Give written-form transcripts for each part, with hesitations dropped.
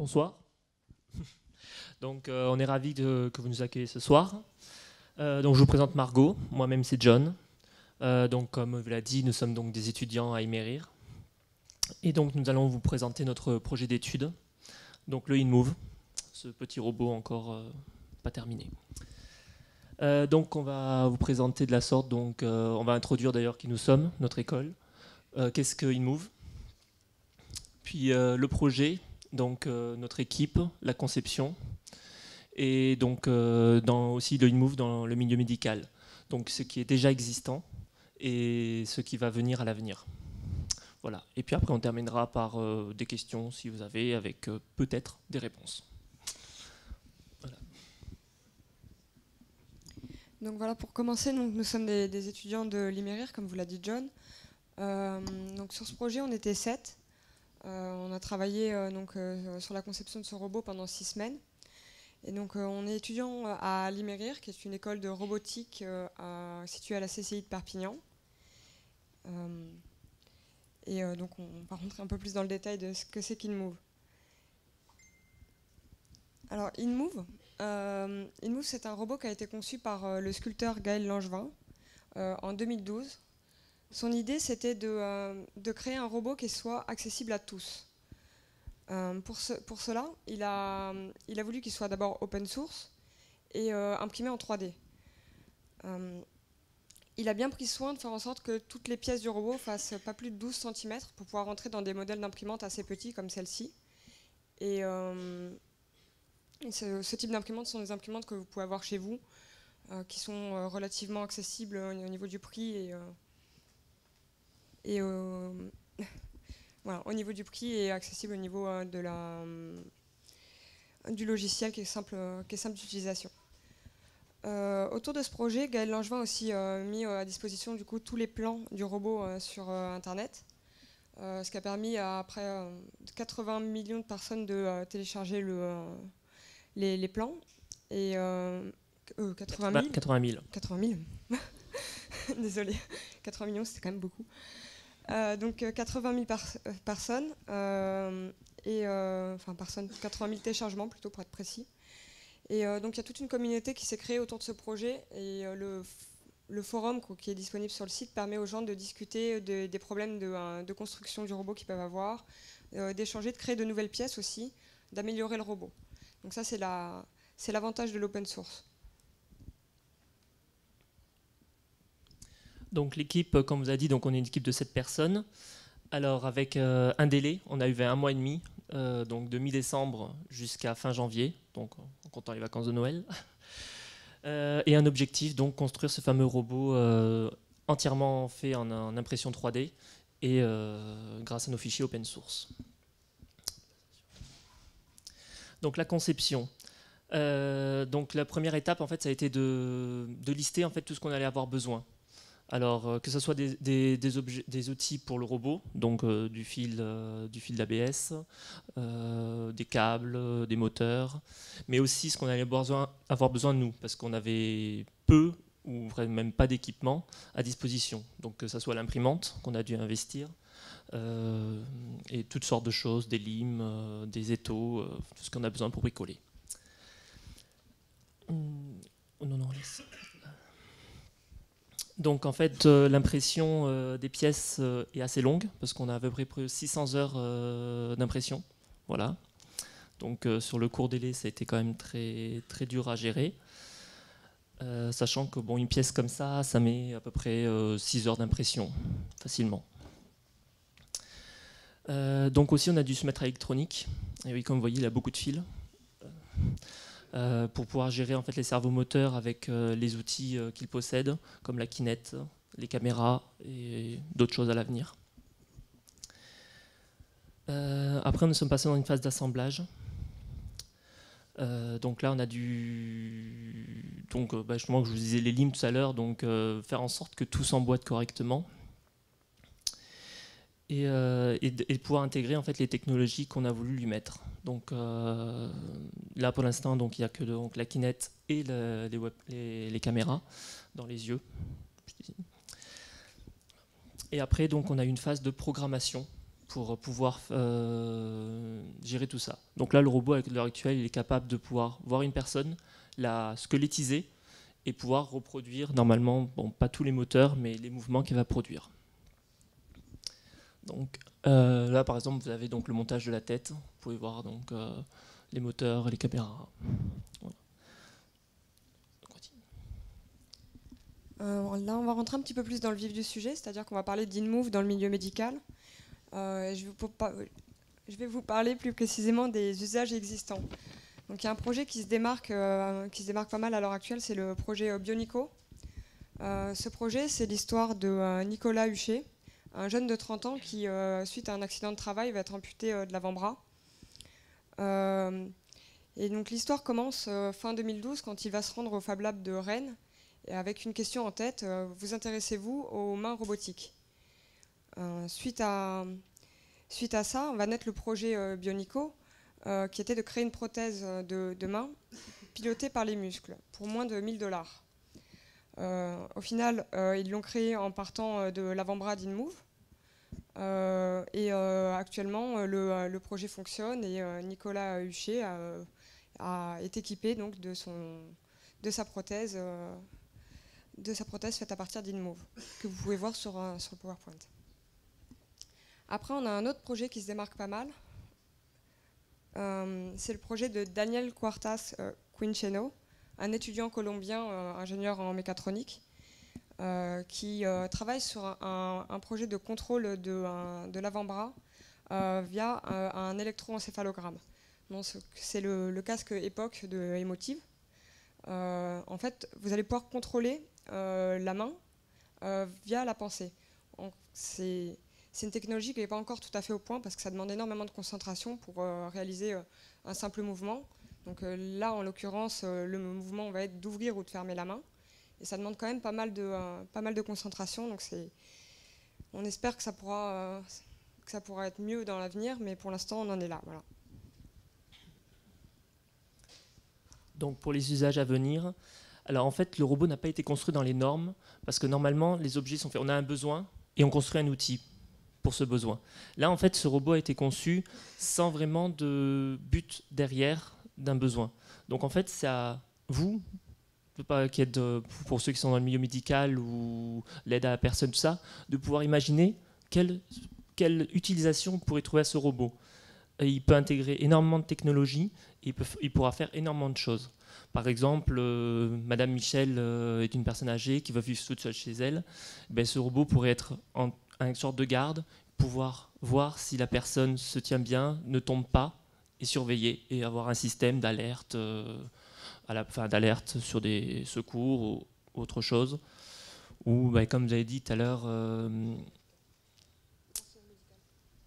Bonsoir. Donc, on est ravis que vous nous accueillez ce soir. Donc, je vous présente Margot. Moi-même, c'est John. Donc, comme vous l'a dit, nous sommes donc des étudiants à Imerir. Et donc, nous allons vous présenter notre projet d'étude. Donc, le InMove, ce petit robot encore pas terminé. Donc, on va vous présenter de la sorte. Donc, on va introduire d'ailleurs qui nous sommes, notre école. Qu'est-ce que InMove? Puis le projet. Donc notre équipe, la conception, et donc aussi le InMove dans le milieu médical. Donc ce qui est déjà existant et ce qui va venir à l'avenir. Voilà. Et puis après on terminera par des questions si vous avez, avec peut-être des réponses. Voilà. Donc voilà, pour commencer, nous sommes des étudiants de l'Imerir, comme vous l'a dit John. Donc sur ce projet, on était 7. On a travaillé sur la conception de ce robot pendant 6 semaines. Et donc on est étudiant à l'Imerir, qui est une école de robotique située à la CCI de Perpignan. Donc on va rentrer un peu plus dans le détail de ce que c'est qu'InMove. Alors InMove, c'est un robot qui a été conçu par le sculpteur Gaël Langevin en 2012. Son idée, c'était de créer un robot qui soit accessible à tous. Pour cela, il a voulu qu'il soit d'abord open source et imprimé en 3D. Il a bien pris soin de faire en sorte que toutes les pièces du robot fassent pas plus de 12 cm pour pouvoir rentrer dans des modèles d'imprimantes assez petits comme celle-ci. Et ce type d'imprimantes sont des imprimantes que vous pouvez avoir chez vous, qui sont relativement accessibles au niveau du prix voilà, au niveau du prix et accessible au niveau du logiciel qui est simple d'utilisation. Autour de ce projet, Gaël Langevin a aussi mis à disposition du coup, tous les plans du robot sur Internet, ce qui a permis à près de 80 millions de personnes de télécharger les plans. Et 80 000 80 000. 80 000 Désolée, 80 millions, c'était quand même beaucoup. Donc 80 000 personnes, 80 000 téléchargements plutôt pour être précis. Et donc il y a toute une communauté qui s'est créée autour de ce projet et le forum qui est disponible sur le site permet aux gens de discuter des problèmes de construction du robot qu'ils peuvent avoir, d'échanger, de créer de nouvelles pièces aussi, d'améliorer le robot. Donc ça c'est l'avantage de l'open source. Donc l'équipe, comme vous a dit, donc on est une équipe de 7 personnes. Alors avec un délai, on a eu 1 mois et demi, donc de mi-décembre jusqu'à fin janvier, donc en comptant les vacances de Noël. Et un objectif, donc construire ce fameux robot entièrement fait en impression 3D et grâce à nos fichiers open source. Donc la conception. Donc la première étape, en fait, ça a été de lister en fait tout ce qu'on allait avoir besoin. Alors, que ce soit des outils pour le robot, donc du fil d'ABS, des câbles, des moteurs, mais aussi ce qu'on allait avoir besoin de nous, parce qu'on avait peu ou même pas d'équipement à disposition. Donc, que ce soit l'imprimante qu'on a dû investir, et toutes sortes de choses, des limes, des étaux, tout ce qu'on a besoin pour bricoler. Laisse. Donc en fait, l'impression des pièces est assez longue, parce qu'on a à peu près 600 heures d'impression. Voilà. Donc sur le court délai, ça a été quand même très, très dur à gérer. Sachant que une pièce comme ça met à peu près 6 heures d'impression, facilement. Donc aussi, on a dû se mettre à l'électronique. Et oui, comme vous voyez, il a beaucoup de fils. Pour pouvoir gérer en fait les servomoteurs avec les outils qu'ils possèdent, comme la Kinect, les caméras et d'autres choses à l'avenir. Après, nous sommes passés dans une phase d'assemblage. Donc là, on a dû, justement, que je vous disais les limes tout à l'heure, donc faire en sorte que tout s'emboîte correctement. Et de pouvoir intégrer en fait les technologies qu'on a voulu lui mettre. Donc là pour l'instant il n'y a que la Kinect et les caméras dans les yeux. Et après donc on a une phase de programmation pour pouvoir gérer tout ça. Donc là, le robot, à l'heure actuelle, il est capable de pouvoir voir une personne, la squelettiser et pouvoir reproduire, normalement, bon, pas tous les moteurs, mais les mouvements qu'il va produire. Donc là, par exemple, vous avez donc le montage de la tête. Vous pouvez voir donc, les moteurs et les caméras. Voilà. Là, on va rentrer un petit peu plus dans le vif du sujet, c'est-à-dire qu'on va parler d'InMove dans le milieu médical. Je vais vous parler plus précisément des usages existants. Donc, il y a un projet qui se démarque pas mal à l'heure actuelle, c'est le projet Bionico. Ce projet, c'est l'histoire de Nicolas Huchet, un jeune de 30 ans qui, suite à un accident de travail, va être amputé de l'avant-bras. Et donc l'histoire commence fin 2012 quand il va se rendre au Fab Lab de Rennes et avec une question en tête, vous intéressez-vous aux mains robotiques? Suite à ça, on va naître le projet Bionico, qui était de créer une prothèse de main pilotée par les muscles pour moins de 1 000 $. Au final, ils l'ont créé en partant de l'avant-bras d'InMove. Actuellement, le projet fonctionne et Nicolas Huchet est équipé donc, de sa prothèse faite à partir d'InMove, que vous pouvez voir sur le PowerPoint. Après, on a un autre projet qui se démarque pas mal. C'est le projet de Daniel Cuartas Quincheno, un étudiant colombien, ingénieur en mécatronique, qui travaille sur un projet de contrôle de l'avant-bras via un électroencéphalogramme. C'est le casque Epoch de Emotive. En fait, vous allez pouvoir contrôler la main via la pensée. C'est une technologie qui n'est pas encore tout à fait au point parce que ça demande énormément de concentration pour réaliser un simple mouvement. Donc là, en l'occurrence, le mouvement va être d'ouvrir ou de fermer la main. Et ça demande quand même pas mal de concentration. Donc on espère que ça pourra être mieux dans l'avenir, mais pour l'instant, on en est là. Voilà. Donc pour les usages à venir, alors en fait, le robot n'a pas été construit dans les normes, parce que normalement, les objets sont faits. On a un besoin et on construit un outil pour ce besoin. Là, en fait, ce robot a été conçu sans vraiment de but derrière d'un besoin. Donc en fait, c'est à vous, pour ceux qui sont dans le milieu médical ou l'aide à la personne, tout ça, de pouvoir imaginer quelle utilisation on pourrait trouver à ce robot. Il peut intégrer énormément de technologies et il pourra faire énormément de choses. Par exemple, Madame Michel est une personne âgée qui va vivre toute seule chez elle. Ben, ce robot pourrait être une sorte de garde, pouvoir voir si la personne se tient bien, ne tombe pas, et surveiller, et avoir un système d'alerte d'alerte sur des secours ou autre chose. Ou, ben, comme vous avez dit tout à l'heure,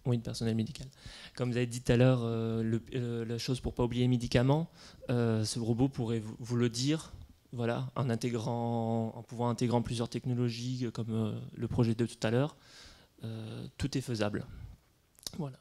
oui, le personnel médical. Comme vous avez dit tout à l'heure, la chose pour ne pas oublier les médicaments, ce robot pourrait vous le dire, voilà, en pouvant intégrer plusieurs technologies comme le projet de tout à l'heure. Tout est faisable. Voilà.